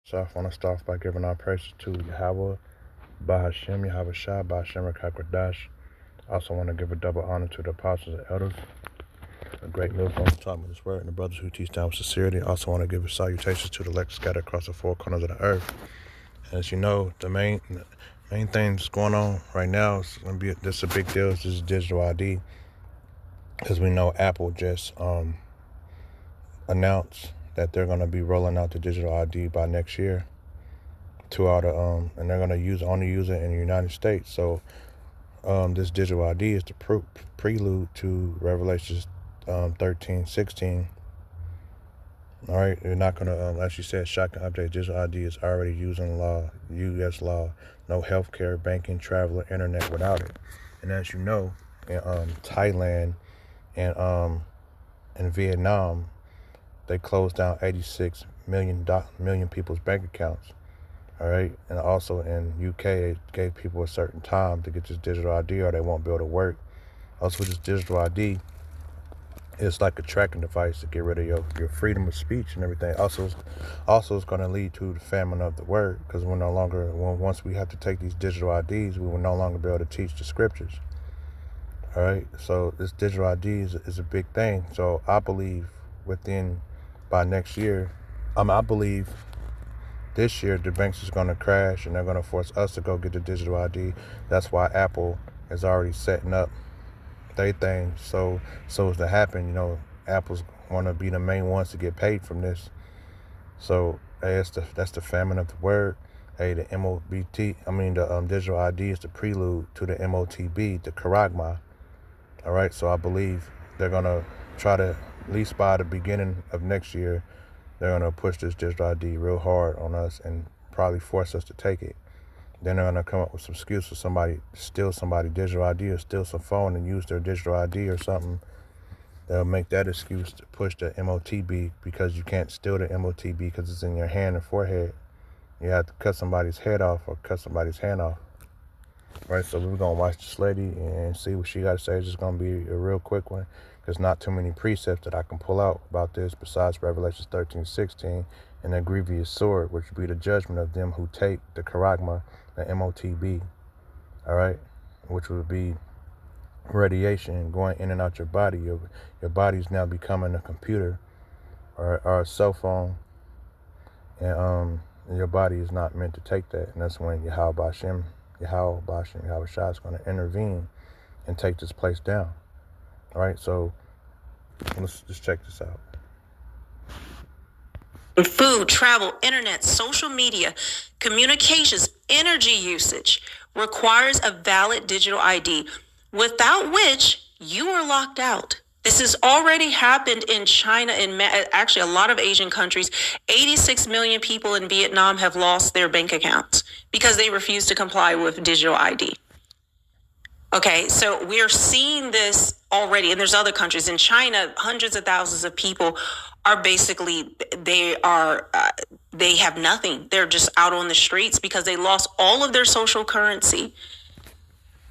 So I want to start off by giving our praises to Yahweh, Bahashem, Yahweh Shah, Bahashem Rakakwadash. I also want to give a double honor to the apostles and elders, a great millstone who taught me this word, and the brothers who teach down with sincerity. I also want to give a salutations to the elect scattered across the four corners of the earth. And as you know, the main thing that's going on right now is going to be this a big deal. This is digital ID, because we know Apple just announced that they're going to be rolling out the digital ID by next year to all the and they're going to only use it in the United States. So this digital ID is the prelude to Revelations 13:16. All right, you're not going to, as you said, shocking update. Digital ID is already using law, U.S. law, no healthcare, banking, travel, or internet without it. And as you know, in Thailand and in Vietnam, they closed down 86 million people's bank accounts. All right, and also in UK, they gave people a certain time to get this digital ID, or they won't be able to work. Also, with this digital ID, it's like a tracking device to get rid of your freedom of speech and everything. Also, it's going to lead to the famine of the word, because we're no longer, once we have to take these digital IDs, we will no longer be able to teach the scriptures. All right, so this digital ID is a big thing. So I believe by next year, I believe this year the banks is going to crash and they're going to force us to go get the digital ID. That's why Apple is already setting up their thing so as to happen. You know, Apple's want to be the main ones to get paid from this. So hey, that's the famine of the word. Hey, the digital ID is the prelude to the MOTB, the Karagma. All right, so I believe they're going to try to, at least by the beginning of next year, they're going to push this digital ID real hard on us and probably force us to take it. Then they're going to come up with some excuse for somebody to steal somebody's digital ID or steal some phone and use their digital ID or something. They'll make that excuse to push the MOTB, because you can't steal the MOTB because it's in your hand and forehead. You have to cut somebody's head off or cut somebody's hand off. Right, so we're going to watch this lady and see what she got to say. It's just going to be a real quick one. There's not too many precepts that I can pull out about this besides Revelations 13:16 and the grievous sword, which would be the judgment of them who take the charagma, the MOTB, all right, which would be radiation going in and out your body. Your body's now becoming a computer or a cell phone, and your body is not meant to take that. And that's when Yahweh Shah is going to intervene and take this place down. All right, so let's just check this out. Food, travel, internet, social media, communications, energy usage requires a valid digital ID, without which you are locked out. This has already happened in China and actually a lot of Asian countries. 86 million people in Vietnam have lost their bank accounts because they refuse to comply with digital ID. Okay, so we're seeing this already, and there's other countries. In China, hundreds of thousands of people are basically, they have nothing. They're just out on the streets because they lost all of their social currency,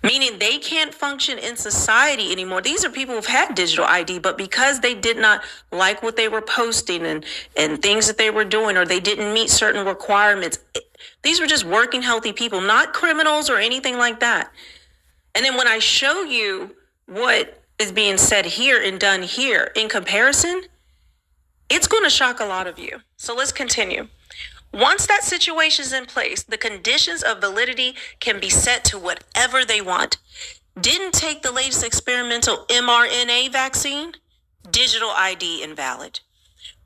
meaning they can't function in society anymore. These are people who've had digital ID, but because they did not like what they were posting and things that they were doing, or they didn't meet certain requirements, these were just working, healthy people, not criminals or anything like that. And then when I show you what is being said here and done here in comparison, it's going to shock a lot of you. So let's continue. Once that situation is in place, the conditions of validity can be set to whatever they want. Didn't take the latest experimental mRNA vaccine? Digital ID invalid.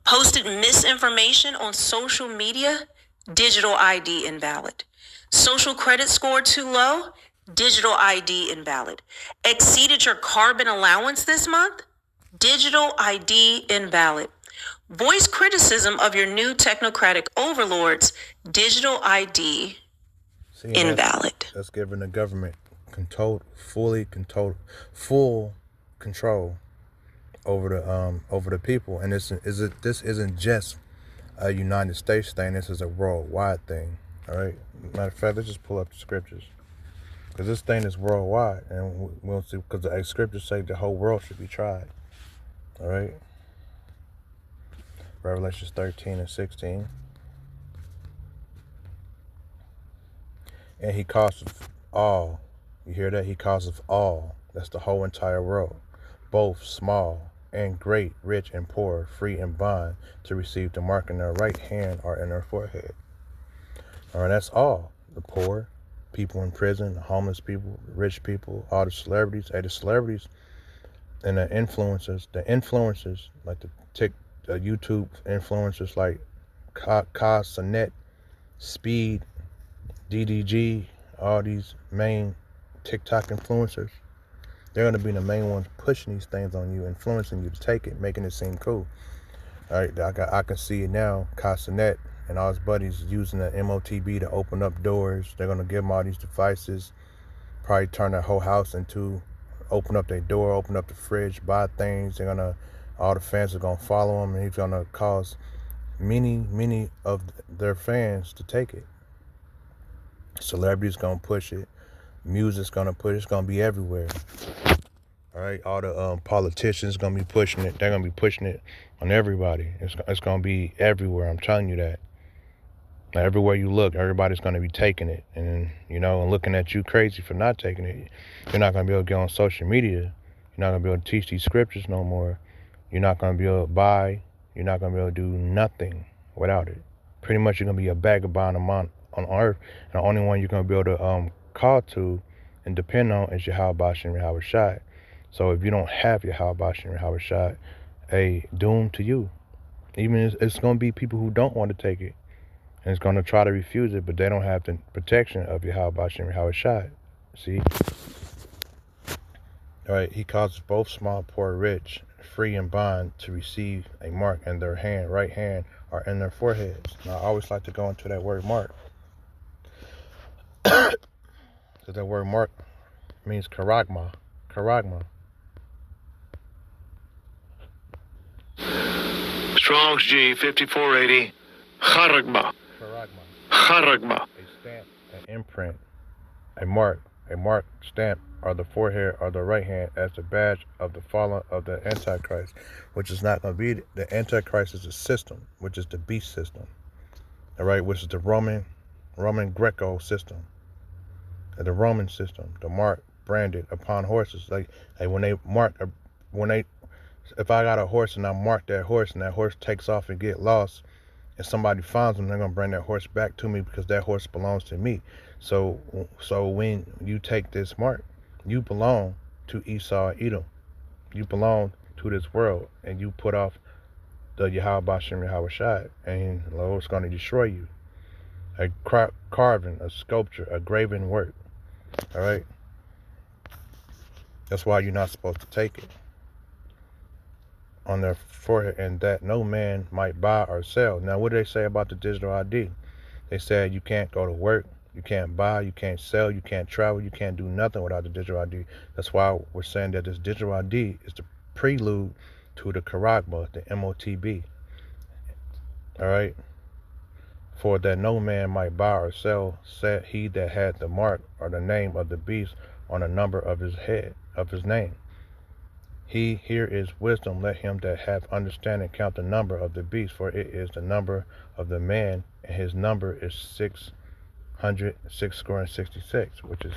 Posted misinformation on social media? Digital ID invalid. Social credit score too low? Digital ID invalid. Exceeded your carbon allowance this month? Digital ID invalid. Voice criticism of your new technocratic overlords? Digital ID invalid. That's giving the government full control over the people. And this isn't just a United States thing. This is a worldwide thing. All right. Matter of fact, let's just pull up the scriptures, because this thing is worldwide, and we'll see, because the scriptures say the whole world should be tried. All right. Revelations 13:16. And he causes all. You hear that? He causes all. That's the whole entire world. Both small and great, rich and poor, free and bond, to receive the mark in their right hand or in their forehead. All right, that's all. The poor, people in prison, the homeless people, the rich people, all the celebrities. Hey, the celebrities and the influencers like the YouTube influencers like Sonet, Speed, DDG, all these main TikTok influencers, they're going to be the main ones pushing these things on you, influencing you to take it, making it seem cool. All right, I can see it now. Castanet and all his buddies using the MOTB to open up doors. They're going to give them all these devices, probably turn their whole house into, open up their door, open up the fridge, buy things. All the fans are going to follow him, and he's going to cause many of their fans to take it. Celebrities going to push it. Music's going to push it. It's going to be everywhere. All right, all the politicians going to be pushing it. They're going to be pushing it on everybody. It's going to be everywhere. I'm telling you that. Now, everywhere you look, everybody's going to be taking it. And, and looking at you crazy for not taking it. You're not going to be able to get on social media. You're not going to be able to teach these scriptures no more. You're not going to be able to buy. You're not going to be able to do nothing without it. Pretty much you're going to be a vagabond on earth. And the only one you're going to be able to call to and depend on is Yahweh Shem Yahweh Shai. So if you don't have Yahweh Shem Yahweh Shai, doom to you. Even it's going to be people who don't want to take it. And it's going to try to refuse it, but they don't have the protection of Yahweh Shem Yahweh Shai. See? All right, he causes both small, poor, rich, free, and bond to receive a mark in their hand, right hand, or in their foreheads. Now, I always like to go into that word mark. Because that word mark means karagma. Karagma. Strong's G 5480. Charagma. Charagma. A stamp, an imprint, a mark, stamp, or the forehead or the right hand as the badge of the fallen of the Antichrist, which is not going to be the Antichrist is a system, which is the beast system. All right, which is the Roman Greco system. The Roman system, the mark branded upon horses. Like when they mark, if I got a horse and I mark that horse and that horse takes off and get lost, and somebody finds them, they're going to bring that horse back to me because that horse belongs to me. So when you take this mark, you belong to Esau, Edom. You belong to this world, and you put off the Yahweh Shem Yahweh Shai, and the Lord's going to destroy you. A carving, a sculpture, a graven work. All right? That's why you're not supposed to take it on their forehead, and that no man might buy or sell. Now, what do they say about the digital ID? They said you can't go to work, you can't buy, you can't sell, you can't travel, you can't do nothing without the digital ID. That's why we're saying that this digital ID is the prelude to the Karagma, the MOTB. All right? For that no man might buy or sell, said he that had the mark or the name of the beast on the number of his head, of his name. Here is wisdom. Let him that hath understanding count the number of the beast, for it is the number of the man, and his number is 666, which is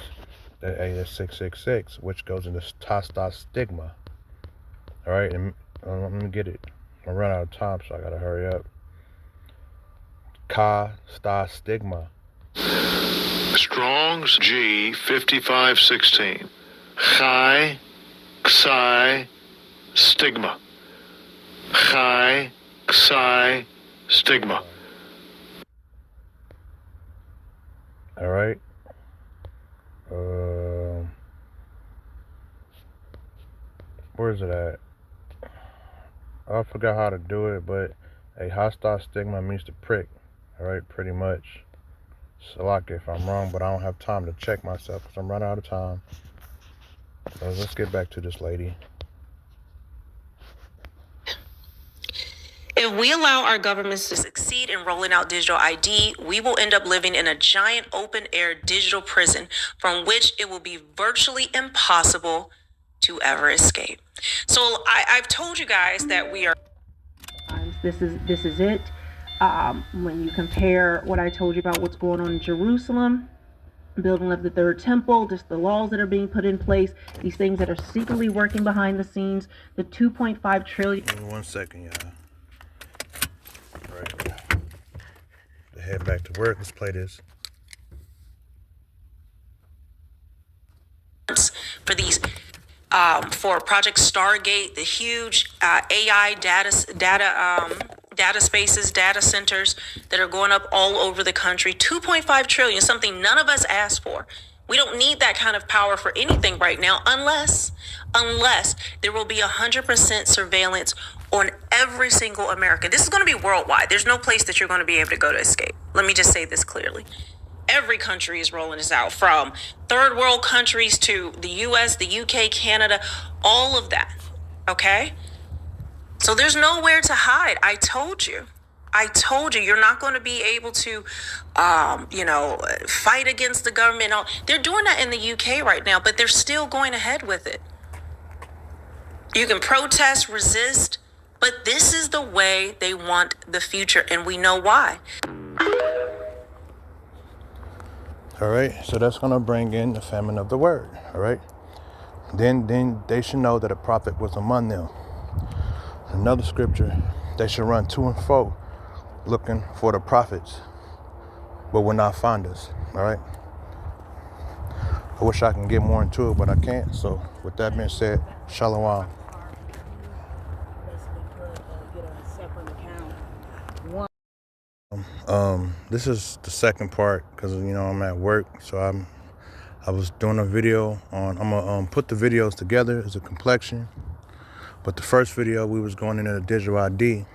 666, which goes into stigma. All right, and let me get it. I'm running out of time, so I gotta hurry up. Stigma. Strong's G 5516. Chai. Xi, stigma. Chai, Xi, stigma. All right. Where's it at? I forgot how to do it, but a hostile stigma means to prick. All right, pretty much. So like if I'm wrong, but I don't have time to check myself because I'm running out of time. So let's get back to this lady. If we allow our governments to succeed in rolling out digital ID, we will end up living in a giant open-air digital prison from which it will be virtually impossible to ever escape. So I've told you guys that we are... This is it. When you compare what I told you about what's going on in Jerusalem building of the third temple, just the laws that are being put in place, these things that are secretly working behind the scenes, the 2.5 trillion. 1 second, y'all. Right. To head back to work, let's play this. For these, for Project Stargate, the huge AI data spaces, data centers that are going up all over the country. 2.5 trillion, something none of us asked for. We don't need that kind of power for anything right now, unless there will be 100% surveillance on every single American. This is going to be worldwide. There's no place that you're going to be able to go to escape. Let me just say this clearly. Every country is rolling this out, from third world countries to the US, the UK, Canada, all of that. Okay? So there's nowhere to hide. I told you, you're not going to be able to, fight against the government. They're doing that in the UK right now, but they're still going ahead with it. You can protest, resist, but this is the way they want the future, and we know why. All right, so that's going to bring in the famine of the word. All right, then they should know that a prophet was among them. Another scripture, they should run to and fro looking for the prophets, but will not find us. All right, I wish I can get more into it, but I can't. So with that being said, shalom. This is the second part because I'm at work, so I was doing a video on. I'm gonna put the videos together as a complexion. But the first video, we was going into the digital ID,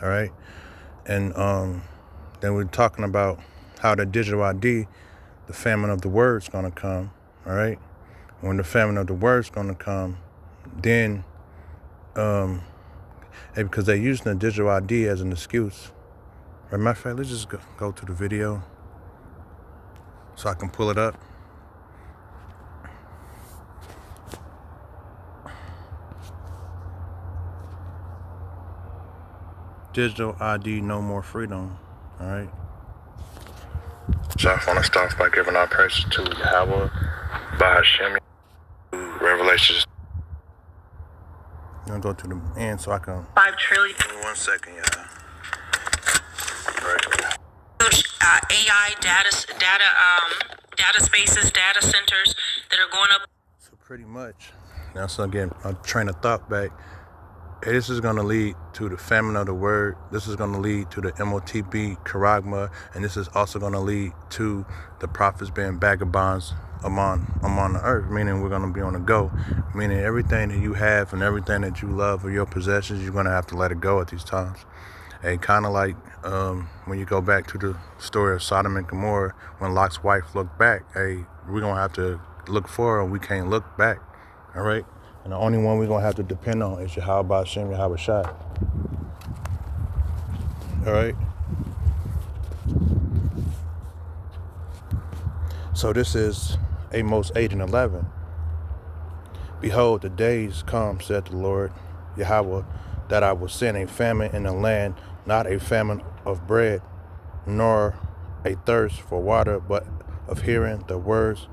all right? And then we're talking about how the digital ID, the famine of the word's gonna come, all right? When the famine of the word's gonna come, then, because they're using the digital ID as an excuse. As a matter of fact, let's just go to the video so I can pull it up. Digital ID, no more freedom. All right. So I want to start off by giving our praises to Yahweh, by Hashem, Revelations. I'm gonna go to the end so I can. 5 trillion. 1 second, y'all. Right. Huge AI data spaces, data centers that are going up. So pretty much. Now, so again, I'm train of thought back. This is going to lead to the famine of the word. This is going to lead to the MOTB, Karagma, and this is also going to lead to the prophets being vagabonds among the earth, meaning we're going to be on the go, meaning everything that you have and everything that you love or your possessions, you're going to have to let it go at these times. And kind of like when you go back to the story of Sodom and Gomorrah, when Lot's wife looked back, hey, we're going to have to look forward, we can't look back, all right? And the only one we're going to have to depend on is Yahweh Hashem, Yahweh Shai. All right? So this is Amos 8 and 11. Behold, the days come, said the Lord Yahweh, that I will send a famine in the land, not a famine of bread, nor a thirst for water, but of hearing the words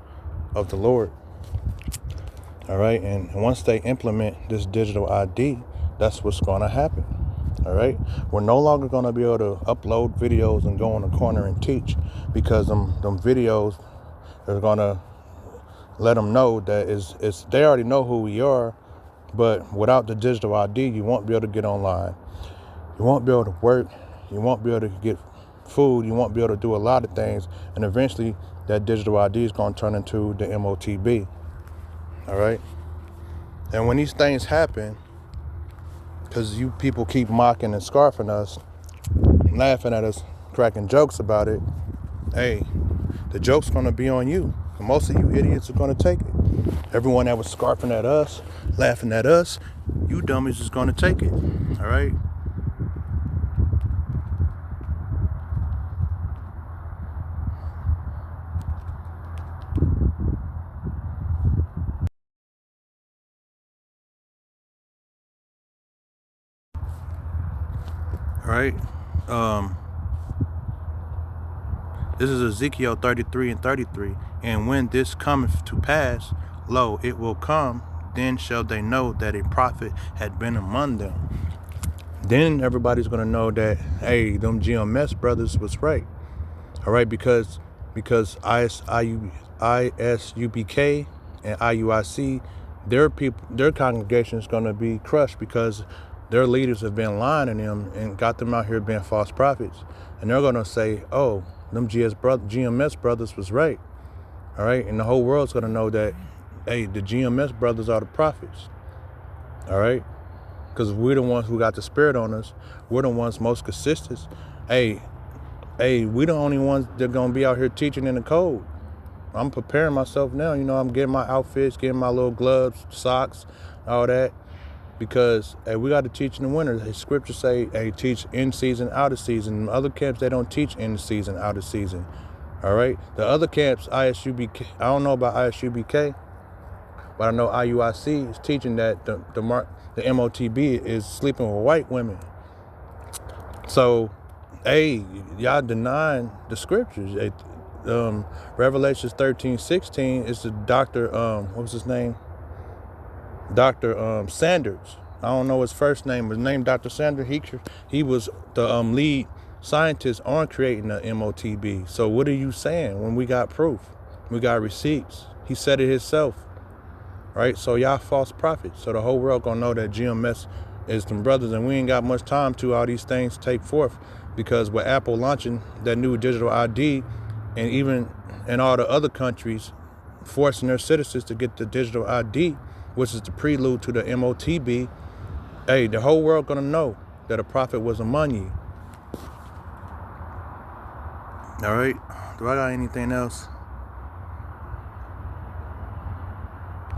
of the Lord. All right, and once they implement this digital ID, that's what's going to happen. All right, we're no longer going to be able to upload videos and go in the corner and teach, because them videos are going to let them know that it's they already know who we are, but without the digital ID, you won't be able to get online. You won't be able to work. You won't be able to get food. You won't be able to do a lot of things, and eventually that digital ID is going to turn into the MOTB. All right. And when these things happen, because you people keep mocking and scarfing us, laughing at us, cracking jokes about it, hey, the joke's going to be on you. And most of you idiots are going to take it. Everyone that was scarfing at us, laughing at us, you dummies is going to take it. All right. Right. This is Ezekiel 33 and 33. And when this cometh to pass, lo, it will come, then shall they know that a prophet had been among them. Then everybody's going to know that, hey, them GMS brothers was right. All right, because ISUBK and IUIC, their congregation is going to be crushed because their leaders have been lying to them and got them out here being false prophets. And they're going to say, oh, them GMS brothers was right. All right, and the whole world's going to know that, hey, the GMS brothers are the prophets. All right, because we're the ones who got the spirit on us. We're the ones most consistent. Hey, we the only ones that gonna be out here teaching in the code. I'm preparing myself now. You know, I'm getting my outfits, getting my little gloves, socks, all that, because hey, we got to teach in the winter. The scriptures say, hey, teach in season, out of season. In other camps, they don't teach in the season, out of season. All right. The other camps, ISUBK, I don't know about ISUBK, but I know IUIC is teaching that the MOTB is sleeping with white women. So, hey, y'all denying the scriptures. Revelations 13:16 is the Dr. What was his name? Dr. Sanders. I don't know his first name. His name Dr. Sanders. He was the lead scientist on creating the MOTB. So what are you saying when we got proof? We got receipts. He said it himself. Right? So y'all false prophets. So the whole world gonna know that GMS is them brothers, and we ain't got much time to all these things take forth, because with Apple launching that new digital ID, and even in all the other countries forcing their citizens to get the digital ID, which is the prelude to the MOTB, hey, the whole world gonna know that a prophet was among you. All right, do I got anything else?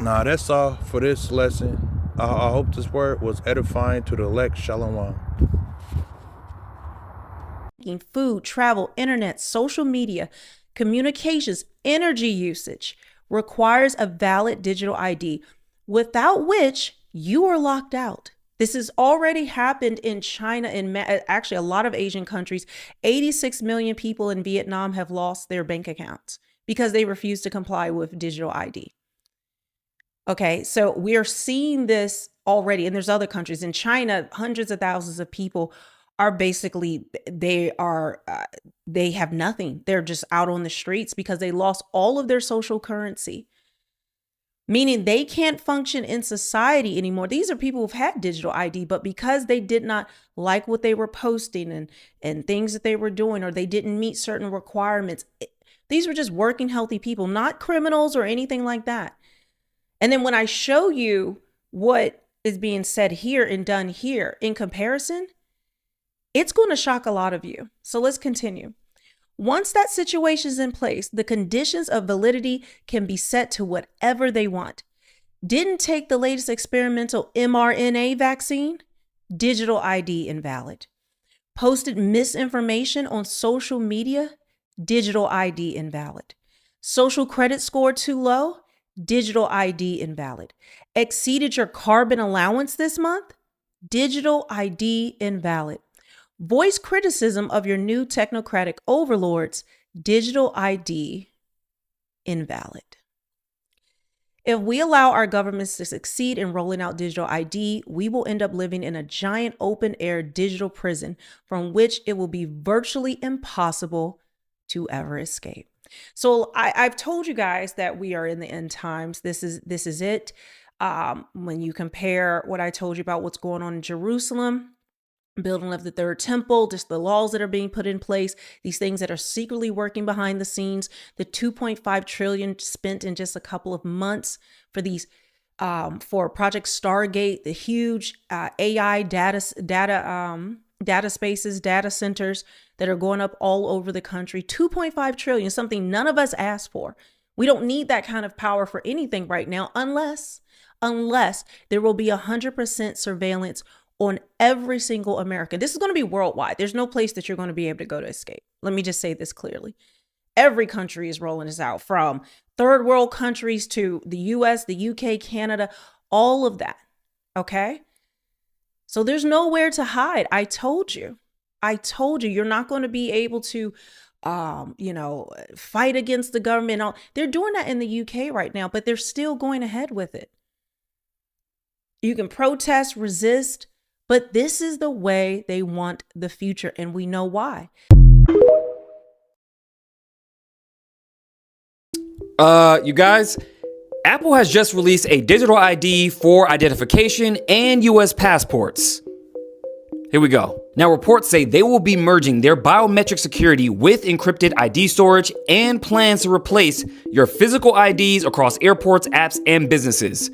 Nah, that's all for this lesson. I hope this word was edifying to the elect. Shalom. Food, travel, internet, social media, communications, energy usage requires a valid digital ID, without which you are locked out. This has already happened in China and actually a lot of Asian countries. 86 million people in Vietnam have lost their bank accounts because they refuse to comply with digital ID. Okay, so we are seeing this already, and there's other countries. In China, hundreds of thousands of people are basically, they have nothing. They're just out on the streets because they lost all of their social currency, meaning they can't function in society anymore. These are people who've had digital ID, but because they did not like what they were posting and things that they were doing, or they didn't meet certain requirements, these were just working, healthy people, not criminals or anything like that. And then when I show you what is being said here and done here in comparison, it's going to shock a lot of you. So let's continue. Once that situation is in place, the conditions of validity can be set to whatever they want. Didn't take the latest experimental mRNA vaccine? Digital ID invalid. Posted misinformation on social media? Digital ID invalid. Social credit score too low? Digital ID invalid. Exceeded your carbon allowance this month? Digital ID invalid. Voice criticism of your new technocratic overlords? Digital ID invalid. If we allow our governments to succeed in rolling out digital ID, we will end up living in a giant open air digital prison from which it will be virtually impossible to ever escape. So I've told you guys that we are in the end times. This is it. When you compare what I told you about what's going on in Jerusalem, building of the third temple, just the laws that are being put in place, these things that are secretly working behind the scenes, the 2.5 trillion spent in just a couple of months for these for Project Stargate, the huge AI data spaces, data centers that are going up all over the country. 2.5 trillion, something none of us asked for. We don't need that kind of power for anything right now, unless there will be 100% surveillance on every single American. This is going to be worldwide. There's no place that you're going to be able to go to escape. Let me just say this clearly. Every country is rolling this out, from third world countries to the US, the UK, Canada, all of that. Okay? So there's nowhere to hide. I told you, you're not going to be able to fight against the government. They're doing that in the UK right now, but they're still going ahead with it. You can protest, resist, but this is the way they want the future, and we know why. You guys, Apple has just released a digital ID for identification and US passports. Here we go. Now, reports say they will be merging their biometric security with encrypted ID storage and plans to replace your physical IDs across airports, apps, and businesses.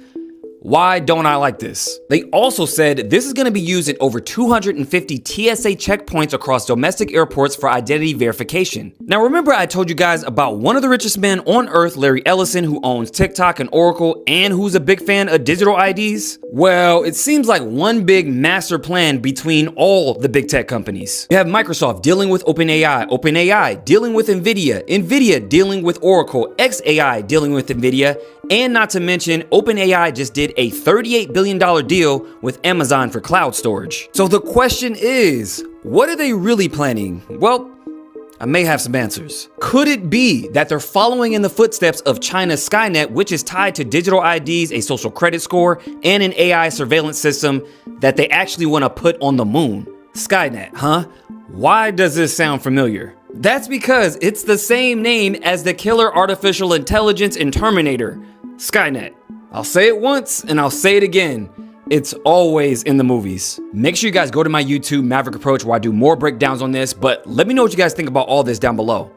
Why don't I like this? They also said this is going to be used at over 250 TSA checkpoints across domestic airports for identity verification. Now, remember I told you guys about one of the richest men on earth, Larry Ellison, who owns TikTok and Oracle, and who's a big fan of digital IDs? Well, it seems like one big master plan between all the big tech companies. You have Microsoft dealing with OpenAI, OpenAI dealing with NVIDIA, NVIDIA dealing with Oracle, xAI dealing with NVIDIA, and not to mention, OpenAI just did a $38 billion deal with Amazon for cloud storage. So the question is, what are they really planning? Well, I may have some answers. Could it be that they're following in the footsteps of China's Skynet, which is tied to digital IDs, a social credit score, and an AI surveillance system that they actually want to put on the moon? Skynet, huh? Why does this sound familiar? That's because it's the same name as the killer artificial intelligence in Terminator, Skynet. I'll say it once and I'll say it again. It's always in the movies. Make sure you guys go to my YouTube, Maverick Approach, where I do more breakdowns on this, but let me know what you guys think about all this down below.